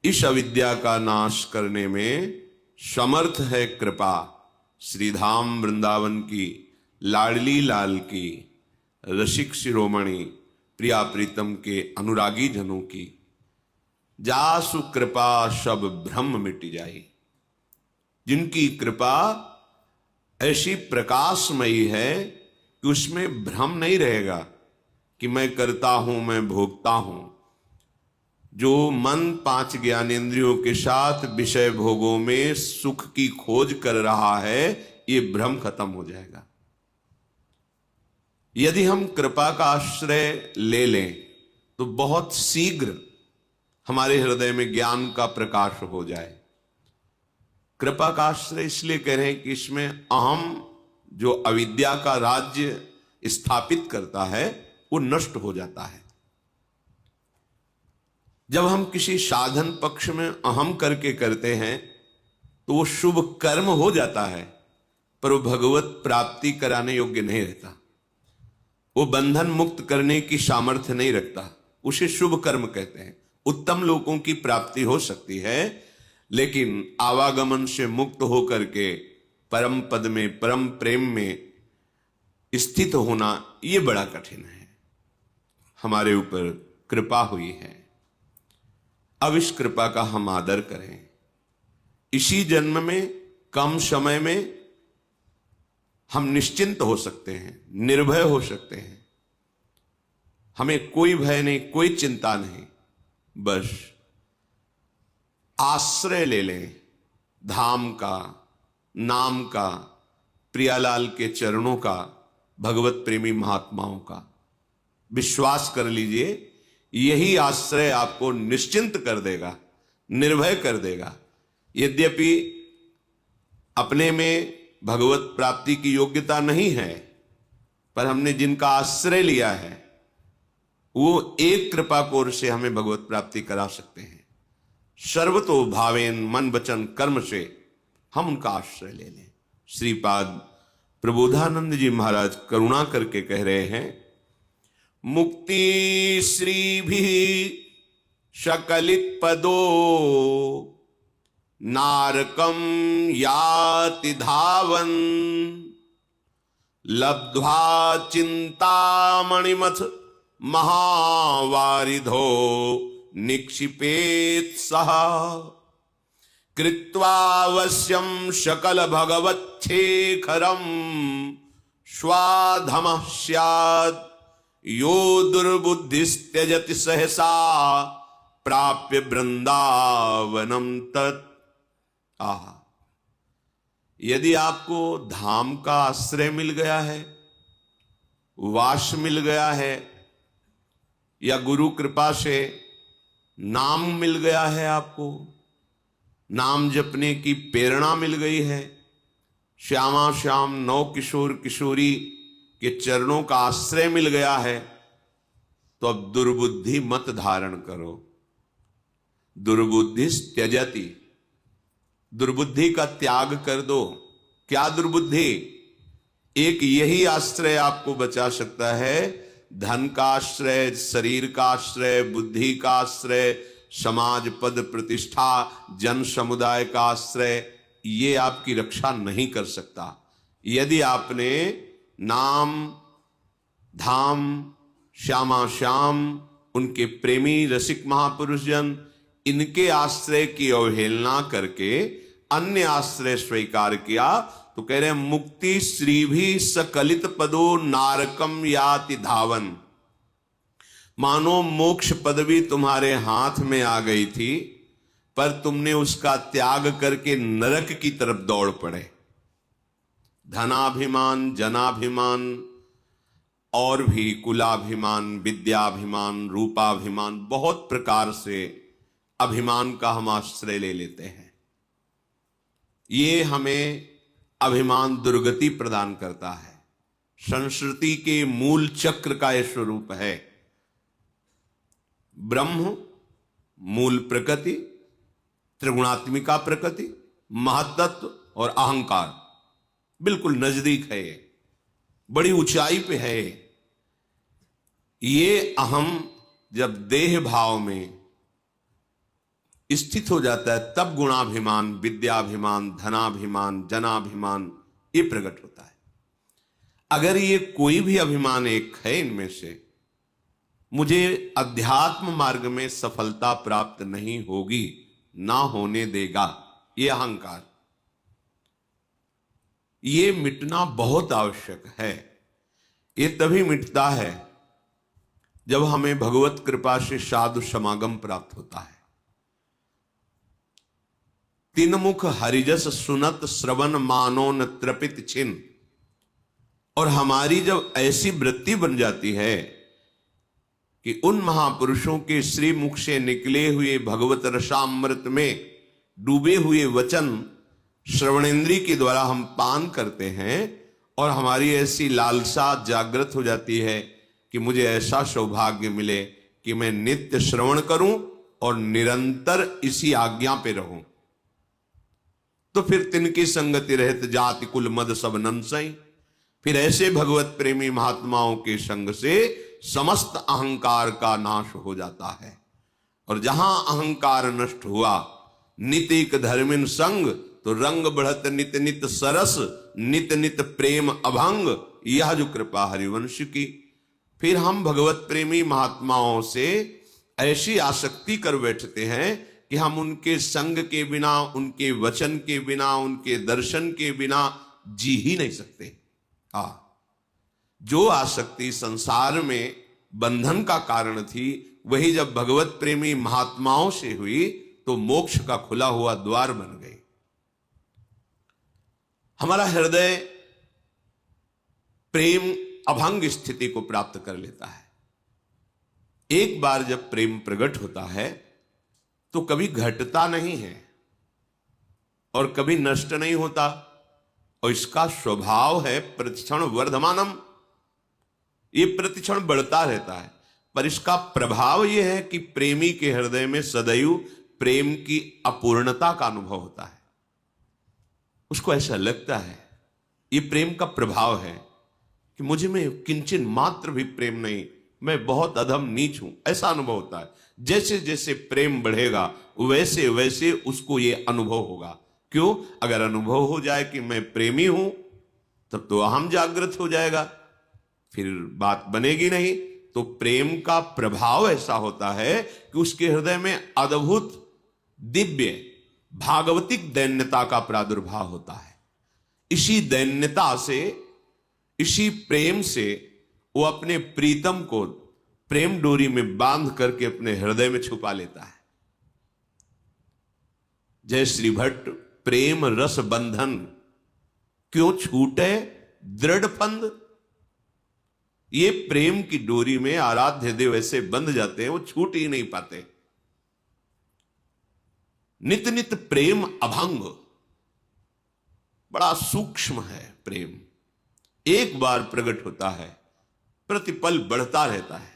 इस अविद्या का नाश करने में समर्थ है कृपा श्रीधाम वृंदावन की लाडली लाल की रसिक शिरोमणि प्रिया प्रीतम के अनुरागी जनों की। जासु कृपा सब भ्रम मिट जाई। जिनकी कृपा ऐसी प्रकाशमयी है कि उसमें भ्रम नहीं रहेगा कि मैं करता हूं, मैं भोगता हूं। जो मन 5 ज्ञानेंद्रियों के साथ विषय भोगों में सुख की खोज कर रहा है, ये भ्रम खत्म हो जाएगा। यदि हम कृपा का आश्रय ले लें तो बहुत शीघ्र हमारे हृदय में ज्ञान का प्रकाश हो जाए। कृपा का आश्रय इसलिए कह रहे हैं कि इसमें अहम जो अविद्या का राज्य स्थापित करता है वो नष्ट हो जाता है। जब हम किसी साधन पक्ष में अहम करके करते हैं तो वो शुभ कर्म हो जाता है, पर वो भगवत प्राप्ति कराने योग्य नहीं रहता। वो बंधन मुक्त करने की सामर्थ्य नहीं रखता। उसे शुभ कर्म कहते हैं। उत्तम लोगों की प्राप्ति हो सकती है, लेकिन आवागमन से मुक्त होकर के परम पद में, परम प्रेम में स्थित होना ये बड़ा कठिन है। हमारे ऊपर कृपा हुई है, अब इस कृपा का हम आदर करें। इसी जन्म में, कम समय में हम निश्चिंत हो सकते हैं, निर्भय हो सकते हैं। हमें कोई भय नहीं, कोई चिंता नहीं। बस आश्रय ले लें धाम का, नाम का, प्रियालाल के चरणों का, भगवत प्रेमी महात्माओं का। विश्वास कर लीजिए, यही आश्रय आपको निश्चिंत कर देगा, निर्भय कर देगा। यद्यपि अपने में भगवत प्राप्ति की योग्यता नहीं है, पर हमने जिनका आश्रय लिया है वो एक कृपा कोर से हमें भगवत प्राप्ति करा सकते हैं। सर्वतो भावेन, मन वचन कर्म से हम उनका आश्रय ले लें। श्रीपाद प्रबोधानंद जी महाराज करुणा करके कह रहे हैं, मुक्ति श्री भी शकलित पदो नारकम याति धावन लब्ध्वा चिंतामणिमथ महावारिधो निक्षिपेत सह कृत्वावश्यम शकल भगवच्छेखरम स्वाधमः स्यात् यो दुर्बुद्धिस्त्यजति सहसा प्राप्य वृंदावनम तत्। यदि आपको धाम का आश्रय मिल गया है, वास मिल गया है, या गुरु कृपा से नाम मिल गया है, आपको नाम जपने की प्रेरणा मिल गई है, श्यामा श्याम नौ किशोर किशोरी के चरणों का आश्रय मिल गया है, तो अब दुर्बुद्धि मत धारण करो। दुर्बुद्धि त्यजति, दुर्बुद्धि का त्याग कर दो। क्या दुर्बुद्धि? एक यही आश्रय आपको बचा सकता है। धन का आश्रय, शरीर का आश्रय, बुद्धि का आश्रय, समाज पद प्रतिष्ठा, जन समुदाय का आश्रय, ये आपकी रक्षा नहीं कर सकता। यदि आपने नाम, धाम, श्यामा श्याम, उनके प्रेमी रसिक महापुरुष जन, इनके आश्रय की अवहेलना करके अन्य आश्रय स्वीकार किया, तो कह रहे हैं मुक्ति श्री भी सकलित पदो नारकम याति धावन। मानो मोक्ष पदवी तुम्हारे हाथ में आ गई थी, पर तुमने उसका त्याग करके नरक की तरफ दौड़ पड़े। धनाभिमान, जनाभिमान और भी कुलाभिमान, विद्याभिमान, रूपाभिमान, बहुत प्रकार से अभिमान का हम आश्रय ले लेते हैं। ये हमें अभिमान दुर्गति प्रदान करता है। संस्कृति के मूल चक्र का यह स्वरूप है। ब्रह्म, मूल प्रकृति, त्रिगुणात्मिका प्रकृति, महत्त्व और अहंकार बिल्कुल नजदीक है, बड़ी ऊंचाई पे है। ये अहम जब देह भाव में स्थित हो जाता है, तब गुणाभिमान, विद्याभिमान, धनाभिमान, जनाभिमान ये प्रकट होता है। अगर ये कोई भी अभिमान एक है इनमें से, मुझे अध्यात्म मार्ग में सफलता प्राप्त नहीं होगी, ना होने देगा, ये अहंकार, ये मिटना बहुत आवश्यक है। ये तभी मिटता है जब हमें भगवत कृपा से साधु समागम प्राप्त होता है। तीन मुख हरिजस सुनत श्रवण मानो न त्रपित छिन। और हमारी जब ऐसी वृत्ति बन जाती है कि उन महापुरुषों के श्री मुख से निकले हुए भगवत रसामृत में डूबे हुए वचन श्रवणेन्द्री के द्वारा हम पान करते हैं, और हमारी ऐसी लालसा जागृत हो जाती है कि मुझे ऐसा सौभाग्य मिले कि मैं नित्य श्रवण करूं और निरंतर इसी आज्ञा पे रहूं, तो फिर तिनकी संगति रहत जाति कुल मद सब नंसई। फिर ऐसे भगवत प्रेमी महात्माओं के संग से समस्त अहंकार का नाश हो जाता है। और जहां अहंकार नष्ट हुआ, नितिक धर्मिन संग, तो रंग बढ़त नित नित सरस, नित नित प्रेम अभंग, यह जो कृपा हरिवंश की। फिर हम भगवत प्रेमी महात्माओं से ऐसी आसक्ति कर बैठते हैं कि हम उनके संग के बिना, उनके वचन के बिना, उनके दर्शन के बिना जी ही नहीं सकते। जो आसक्ति संसार में बंधन का कारण थी, वही जब भगवत प्रेमी महात्माओं से हुई तो मोक्ष का खुला हुआ द्वार बन गई। हमारा हृदय प्रेम अभंग स्थिति को प्राप्त कर लेता है। एक बार जब प्रेम प्रकट होता है तो कभी घटता नहीं है और कभी नष्ट नहीं होता, और इसका स्वभाव है प्रतिक्षण वर्धमानम, ये प्रतिक्षण बढ़ता रहता है। पर इसका प्रभाव यह है कि प्रेमी के हृदय में सदैव प्रेम की अपूर्णता का अनुभव होता है। उसको ऐसा लगता है, ये प्रेम का प्रभाव है कि मुझे में किंचन मात्र भी प्रेम नहीं, मैं बहुत अधम नीच हूं, ऐसा अनुभव होता है। जैसे जैसे प्रेम बढ़ेगा वैसे वैसे उसको ये अनुभव होगा। क्यों? अगर अनुभव हो जाए कि मैं प्रेमी हूं, तब तो अहम जागृत हो जाएगा, फिर बात बनेगी नहीं। तो प्रेम का प्रभाव ऐसा होता है कि उसके हृदय में अद्भुत दिव्य भागवतिक दैन्यता का प्रादुर्भाव होता है। इसी दैन्यता से, इसी प्रेम से वो अपने प्रीतम को प्रेम डोरी में बांध करके अपने हृदय में छुपा लेता है। जय श्री भट्ट, प्रेम रस बंधन क्यों छूटे दृढ़ फंद। ये प्रेम की डोरी में आराध्य देव ऐसे बंध जाते हैं, वो छूट ही नहीं पाते। नित नित प्रेम अभंग, बड़ा सूक्ष्म है प्रेम। एक बार प्रकट होता है, प्रतिपल बढ़ता रहता है।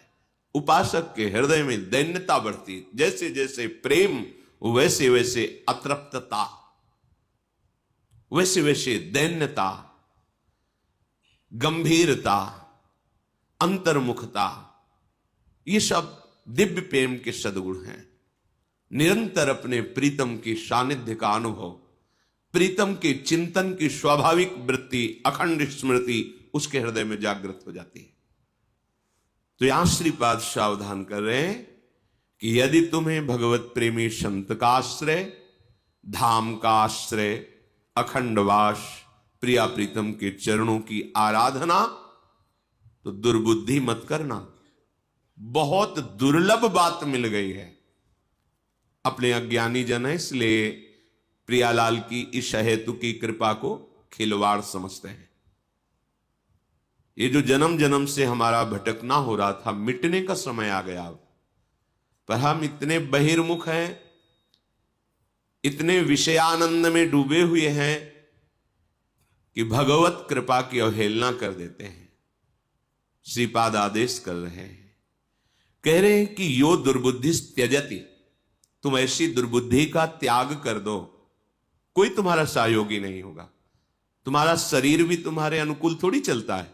उपासक के हृदय में दैन्यता बढ़ती, जैसे जैसे प्रेम वैसे वैसे अतृप्तता, वैसे वैसे दैन्यता, गंभीरता, अंतर्मुखता, ये सब दिव्य प्रेम के सद्गुण हैं। निरंतर अपने प्रीतम की सानिध्य का अनुभव, प्रीतम के चिंतन की स्वाभाविक वृत्ति, अखंड स्मृति उसके हृदय में जागृत हो जाती है। तो यहां श्रीपाद सावधान कर रहे हैं कि यदि तुम्हें भगवत प्रेमी संत का आश्रय, धाम का आश्रय, अखंडवास, प्रिया प्रीतम के चरणों की आराधना, तो दुर्बुद्धि मत करना। बहुत दुर्लभ बात मिल गई है। अपने अज्ञानी जन है, इसलिए प्रियालाल की इस हेतु की कृपा को खिलवाड़ समझते हैं। ये जो जन्म जन्म से हमारा भटकना हो रहा था, मिटने का समय आ गया। पर हम इतने बहिर्मुख हैं, इतने विषयानंद में डूबे हुए हैं कि भगवत कृपा की अवहेलना कर देते हैं। श्रीपाद आदेश कर रहे हैं, कह रहे हैं कि यो दुर्बुद्धि त्यजति, तुम ऐसी दुर्बुद्धि का त्याग कर दो। कोई तुम्हारा सहयोगी नहीं होगा। तुम्हारा शरीर भी तुम्हारे अनुकूल थोड़ी चलता है,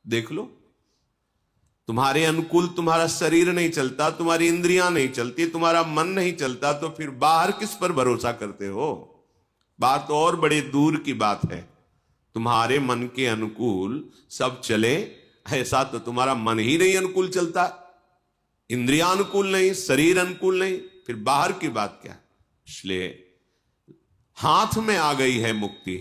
देख लो। तुम्हारे अनुकूल तुम्हारा शरीर नहीं चलता, तुम्हारी इंद्रियां नहीं चलती, तुम्हारा मन नहीं चलता, तो फिर बाहर किस पर भरोसा करते हो? बात तो और बड़े दूर की बात है। तुम्हारे मन के अनुकूल सब चले, ऐसा तो तुम्हारा मन ही नहीं अनुकूल चलता, इंद्रियां अनुकूल नहीं, शरीर अनुकूल नहीं, फिर बाहर की बात क्या? इसलिए हाथ में आ गई है मुक्ति,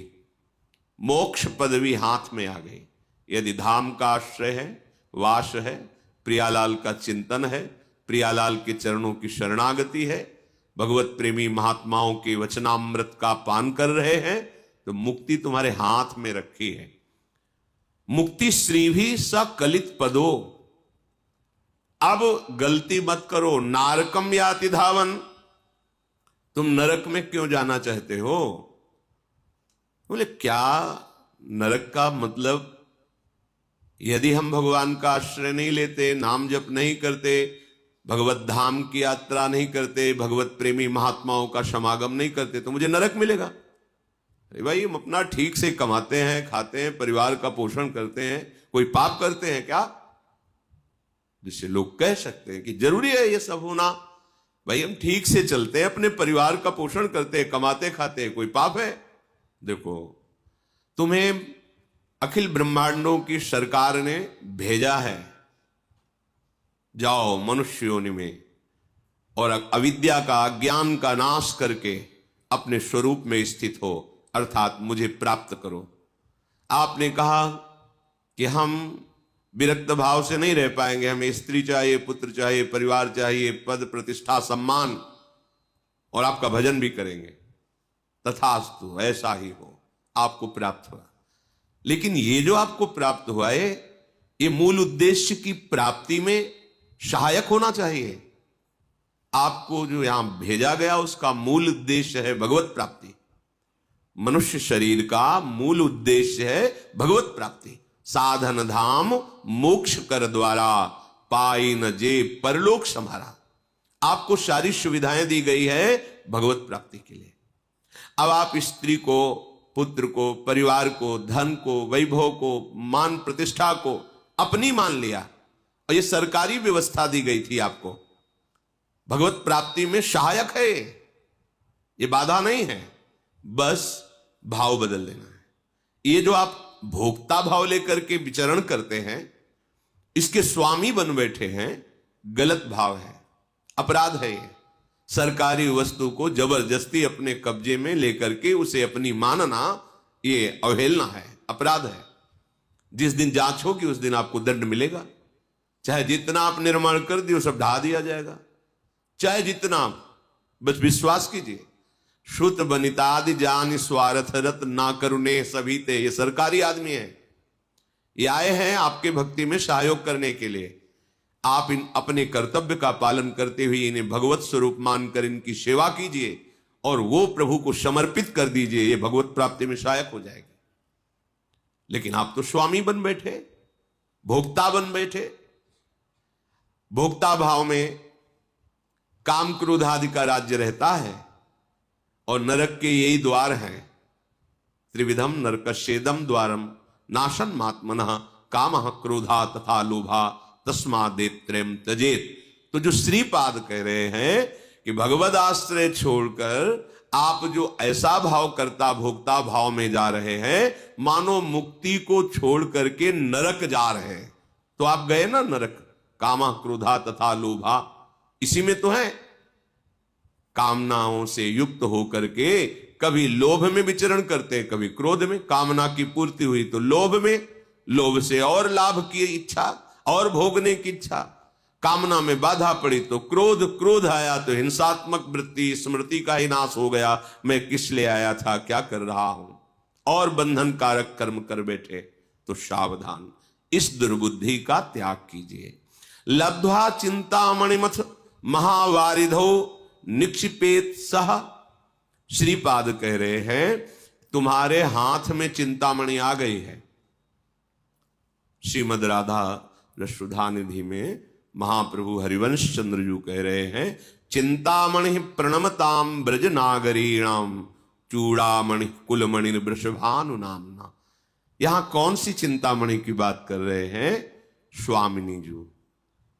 मोक्ष पदवी हाथ में आ गई। यदि धाम का आश्रय है, वास है, प्रियालाल का चिंतन है, प्रियालाल के चरणों की शरणागति है, भगवत प्रेमी महात्माओं के वचनामृत का पान कर रहे हैं, तो मुक्ति तुम्हारे हाथ में रखी है। मुक्ति श्री भी सकलित पदो। अब गलती मत करो, नारकम याति धावन। तुम नरक में क्यों जाना चाहते हो? बोले क्या नरक का मतलब? यदि हम भगवान का आश्रय नहीं लेते, नाम जप नहीं करते, भगवत धाम की यात्रा नहीं करते, भगवत प्रेमी महात्माओं का समागम नहीं करते, तो मुझे नरक मिलेगा? अरे भाई, हम अपना ठीक से कमाते हैं, खाते हैं, परिवार का पोषण करते हैं, कोई पाप करते हैं क्या जिससे लोग कह सकते हैं कि जरूरी है ये सब होना? भाई, हम ठीक से चलते हैं, अपने परिवार का पोषण करते हैं, कमाते खाते हैं, कोई पाप है? देखो, तुम्हें अखिल ब्रह्मांडों की सरकार ने भेजा है, जाओ मनुष्य योनि में और अविद्या का, ज्ञान का नाश करके अपने स्वरूप में स्थित हो, अर्थात मुझे प्राप्त करो। आपने कहा कि हम विरक्त भाव से नहीं रह पाएंगे, हमें स्त्री चाहिए, पुत्र चाहिए, परिवार चाहिए, पद प्रतिष्ठा सम्मान, और आपका भजन भी करेंगे। तथास्तु, ऐसा ही हो, आपको प्राप्त हुआ। लेकिन ये जो आपको प्राप्त हुआ है, ये मूल उद्देश्य की प्राप्ति में सहायक होना चाहिए। आपको जो यहां भेजा गया उसका मूल उद्देश्य है भगवत प्राप्ति। मनुष्य शरीर का मूल उद्देश्य है भगवत प्राप्ति। साधन धाम मोक्ष कर द्वारा, पाई न जे परलोक समारा। आपको सारी सुविधाएं दी गई है भगवत प्राप्ति के लिए। अब आप स्त्री को, पुत्र को, परिवार को, धन को, वैभव को, मान प्रतिष्ठा को अपनी मान लिया, और ये सरकारी व्यवस्था दी गई थी आपको, भगवत प्राप्ति में सहायक है, ये बाधा नहीं है, बस भाव बदल लेना है। ये जो आप भोक्ता भाव लेकर के विचरण करते हैं, इसके स्वामी बन बैठे हैं, गलत भाव है, अपराध है। ये सरकारी वस्तु को जबरदस्ती अपने कब्जे में लेकर के उसे अपनी मानना, ये अवहेलना है, अपराध है। जिस दिन जांच होगी उस दिन आपको दंड मिलेगा। चाहे जितना आप निर्माण कर दिए सब ढा दिया जाएगा, चाहे जितना, बस विश्वास कीजिए। श्रुत बनितादि जान स्वार्थ रत ना करुणे सभी ते। ये सरकारी आदमी है, ये आए हैं आपके भक्ति में सहयोग करने के लिए। आप इन अपने कर्तव्य का पालन करते हुए इन्हें भगवत स्वरूप मानकर इनकी सेवा कीजिए और वो प्रभु को समर्पित कर दीजिए, ये भगवत प्राप्ति में सहायक हो जाएगी। लेकिन आप तो स्वामी बन बैठे, भोक्ता बन बैठे। भोक्ता भाव में काम क्रोध आदि का राज्य रहता है, और नरक के यही द्वार हैं। त्रिविधम नरकस्येदम द्वारम नाशन मात्मनः कामः क्रोधा तथा लोभा तस्मादेत्रयम् त्यजेत। तो जो श्रीपाद कह रहे हैं कि भगवद आश्रय छोड़कर आप जो ऐसा भाव करता भोक्ता भाव में जा रहे हैं, मानो मुक्ति को छोड़ करके नरक जा रहे हैं। तो आप गए ना नरक, कामः क्रोधा तथा लोभा, इसी में तो है। कामनाओं से युक्त होकर के कभी लोभ में विचरण करते हैं, कभी क्रोध में। कामना की पूर्ति हुई तो लोभ में, लोभ से और लाभ की इच्छा और भोगने की इच्छा। कामना में बाधा पड़ी तो क्रोध, क्रोध आया तो हिंसात्मक वृत्ति, स्मृति का ही नाश हो गया। मैं किस लिए आया था, क्या कर रहा हूं, और बंधन कारक कर्म कर बैठे। तो सावधान, इस दुर्बुद्धि का त्याग कीजिए। लब्ध्वा चिंतामणिमथ महावारिधो निक्षिपेत सह। श्रीपाद कह रहे हैं तुम्हारे हाथ में चिंतामणि आ गई है। श्रीमद राधा रसुधा निधि में महाप्रभु हरिवंश चंद्र जी कह रहे हैं, चिंतामणि प्रणमताम ब्रज नागरीणाम चूड़ामणि कुलमणि वृषभानु नामना। यहां कौन सी चिंतामणि की बात कर रहे हैं? स्वामिनी जी,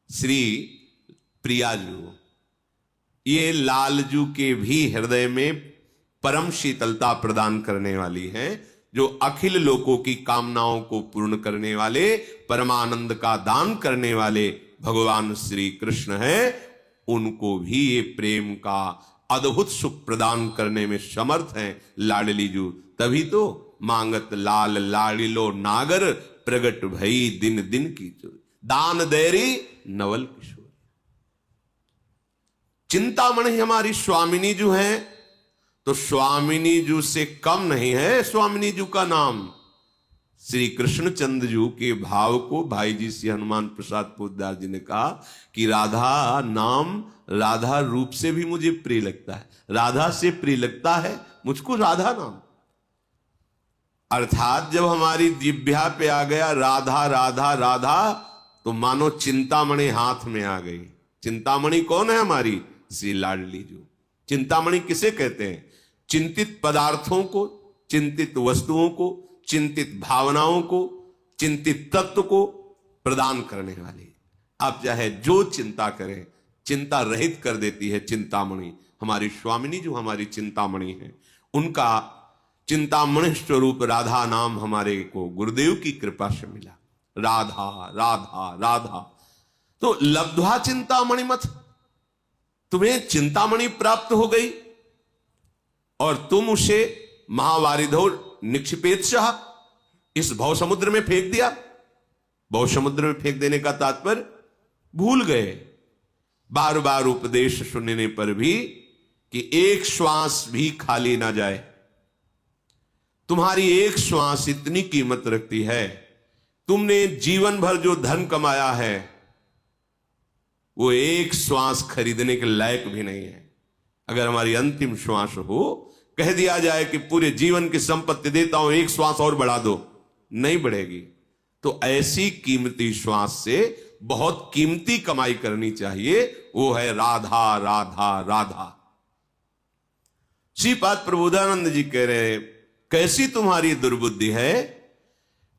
श्री प्रियाजू, ये लालजू के भी हृदय में परम शीतलता प्रदान करने वाली है, जो अखिल लोकों की कामनाओं को पूर्ण करने वाले, परमानंद का दान करने वाले भगवान श्री कृष्ण है। उनको भी ये प्रेम का अद्भुत सुख प्रदान करने में समर्थ हैं लाडली जू। तभी तो मांगत लाल लाडिलो नागर, प्रगट भई दिन दिन की चोरी, दान देरी नवल किशोर। चिंतामणि हमारी स्वामिनी जू हैं, तो स्वामिनी जू से कम नहीं है स्वामिनी जू का नाम। श्री कृष्णचंद्र जू के भाव को भाई जी श्री हनुमान प्रसाद पोद्दार जी ने कहा कि राधा नाम राधा रूप से भी मुझे प्रिय लगता है, राधा से प्रिय लगता है मुझको राधा नाम। अर्थात जब हमारी जिह्वा पे आ गया राधा राधा राधा, तो मानो चिंतामणि हाथ में आ गई। चिंतामणि कौन है हमारी? श्री लाडली जू। चिंतामणि किसे कहते हैं? चिंतित पदार्थों को, चिंतित वस्तुओं को, चिंतित भावनाओं को, चिंतित तत्व को प्रदान करने वाली। आप चाहे जो चिंता करें, चिंता रहित कर देती है चिंतामणि। हमारी स्वामिनी जो हमारी चिंतामणि है, उनका चिंतामणि स्वरूप राधा नाम हमारे को गुरुदेव की कृपा से मिला। राधा राधा राधा, तो लब्ध्वा चिंतामणि मत, तुम्हें चिंतामणि प्राप्त हो गई और तुम उसे महावारिधो निक्षिपेत्सः, इस भव समुद्र में फेंक दिया। भव समुद्र में फेंक देने का तात्पर्य भूल गए। बार बार उपदेश सुनने पर भी कि एक श्वास भी खाली ना जाए। तुम्हारी एक श्वास इतनी कीमत रखती है, तुमने जीवन भर जो धन कमाया है वो एक श्वास खरीदने के लायक भी नहीं है। अगर हमारी अंतिम श्वास हो, कह दिया जाए कि पूरे जीवन की संपत्ति देता हूं, एक श्वास और बढ़ा दो, नहीं बढ़ेगी। तो ऐसी कीमती श्वास से बहुत कीमती कमाई करनी चाहिए, वो है राधा राधा राधा। श्रीपाद प्रबोधानंद जी कह रहे, कैसी तुम्हारी दुर्बुद्धि है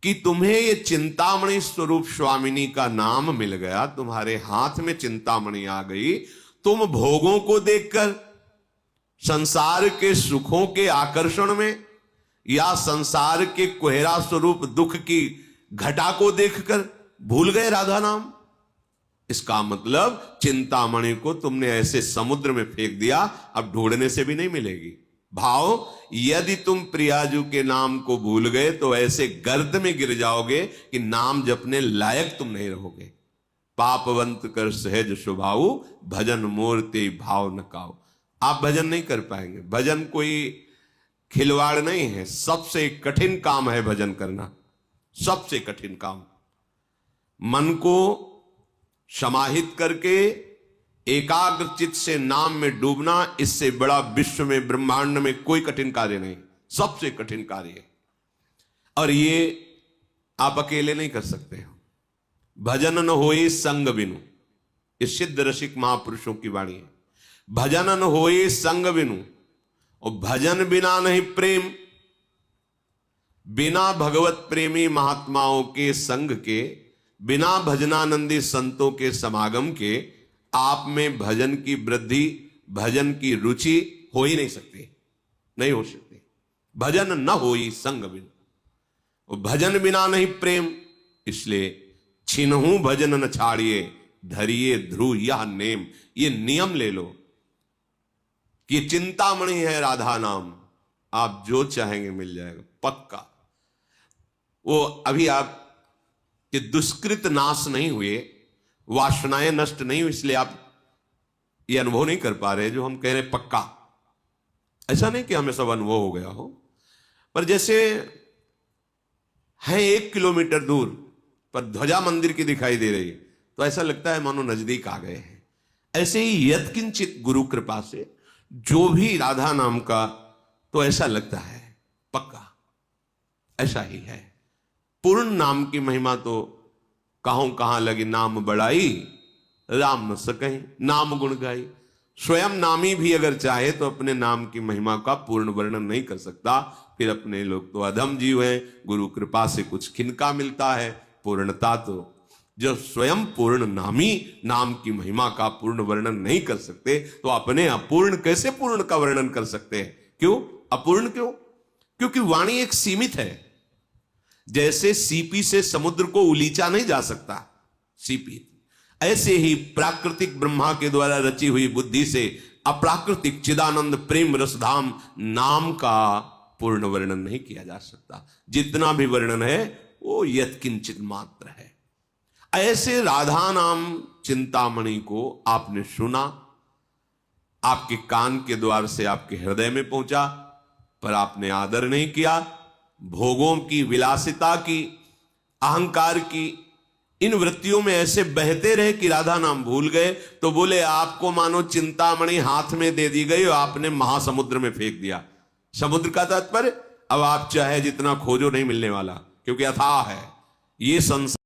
कि तुम्हें ये चिंतामणि स्वरूप स्वामिनी का नाम मिल गया, तुम्हारे हाथ में चिंतामणि आ गई, तुम भोगों को देखकर, संसार के सुखों के आकर्षण में, या संसार के कोहरा स्वरूप दुख की घटा को देखकर भूल गए राधा नाम। इसका मतलब चिंतामणि को तुमने ऐसे समुद्र में फेंक दिया, अब ढूंढने से भी नहीं मिलेगी। भाव, यदि तुम प्रियाजू के नाम को भूल गए तो ऐसे गर्त में गिर जाओगे कि नाम जपने लायक तुम नहीं रहोगे। पापवंत कर सहज स्वभाव, भजन मूर्ति भाव न काओ। आप भजन नहीं कर पाएंगे। भजन कोई खिलवाड़ नहीं है, सबसे कठिन काम है भजन करना, सबसे कठिन काम। मन को समाहित करके एकाग्र चित्त से नाम में डूबना, इससे बड़ा विश्व में ब्रह्मांड में कोई कठिन कार्य नहीं, सबसे कठिन कार्य है। और ये आप अकेले नहीं कर सकते। भजन न होए संग बिनु, ये सिद्ध रसिक महापुरुषों की वाणी है। भजन न होए संग बिनु, और भजन बिना नहीं प्रेम। बिना भगवत प्रेमी महात्माओं के संग के, बिना भजनानंदी संतों के समागम के आप में भजन की वृद्धि, भजन की रुचि हो ही नहीं सकती, नहीं हो सकती। भजन न होई संग बिन, और भजन बिना नहीं प्रेम। इसलिए छिनहु भजन न छाड़िए, धरिए ध्रुव यह नेम। ये नियम ले लो कि चिंतामणि है राधा नाम, आप जो चाहेंगे मिल जाएगा पक्का। वो अभी आप के दुष्कृत नाश नहीं हुए, वासनाएं नष्ट नहीं हुई, इसलिए आप ये अनुभव नहीं कर पा रहे जो हम कह रहे पक्का। ऐसा नहीं कि हमें सब अनुभव हो गया हो, पर जैसे है 1 किलोमीटर दूर पर ध्वजा मंदिर की दिखाई दे रही है, तो ऐसा लगता है मानो नजदीक आ गए हैं। ऐसे ही यत्किंचित गुरु कृपा से जो भी राधा नाम का, तो ऐसा लगता है पक्का, ऐसा ही है। पूर्ण नाम की महिमा तो कहां लगी नाम बढ़ाई, राम न सकहीं नाम गुण गाई। स्वयं नामी भी अगर चाहे तो अपने नाम की महिमा का पूर्ण वर्णन नहीं कर सकता। फिर अपने लोग तो अधम जीव हैं, गुरु कृपा से कुछ खिनका मिलता है, पूर्णता तो जो स्वयं पूर्ण नामी नाम की महिमा का पूर्ण वर्णन नहीं कर सकते, तो अपने अपूर्ण कैसे पूर्ण का वर्णन कर सकते हैं? क्यों अपूर्ण? क्यों? क्योंकि वाणी एक सीमित है। जैसे सीपी से समुद्र को उलीचा नहीं जा सकता, सीपी, ऐसे ही प्राकृतिक ब्रह्मा के द्वारा रची हुई बुद्धि से अप्राकृतिक चिदानंद प्रेम रसधाम नाम का पूर्ण वर्णन नहीं किया जा सकता। जितना भी वर्णन है वो यत्किंचित मात्र है। ऐसे राधा नाम चिंतामणि को आपने सुना, आपके कान के द्वार से आपके हृदय में पहुंचा, पर आपने आदर नहीं किया। भोगों की, विलासिता की, अहंकार की इन वृत्तियों में ऐसे बहते रहे कि राधा नाम भूल गए। तो बोले आपको मानो चिंतामणि हाथ में दे दी गई और आपने महासमुद्र में फेंक दिया। समुद्र का तात्पर्य अब आप चाहे जितना खोजो नहीं मिलने वाला, क्योंकि अथाह है ये संसार।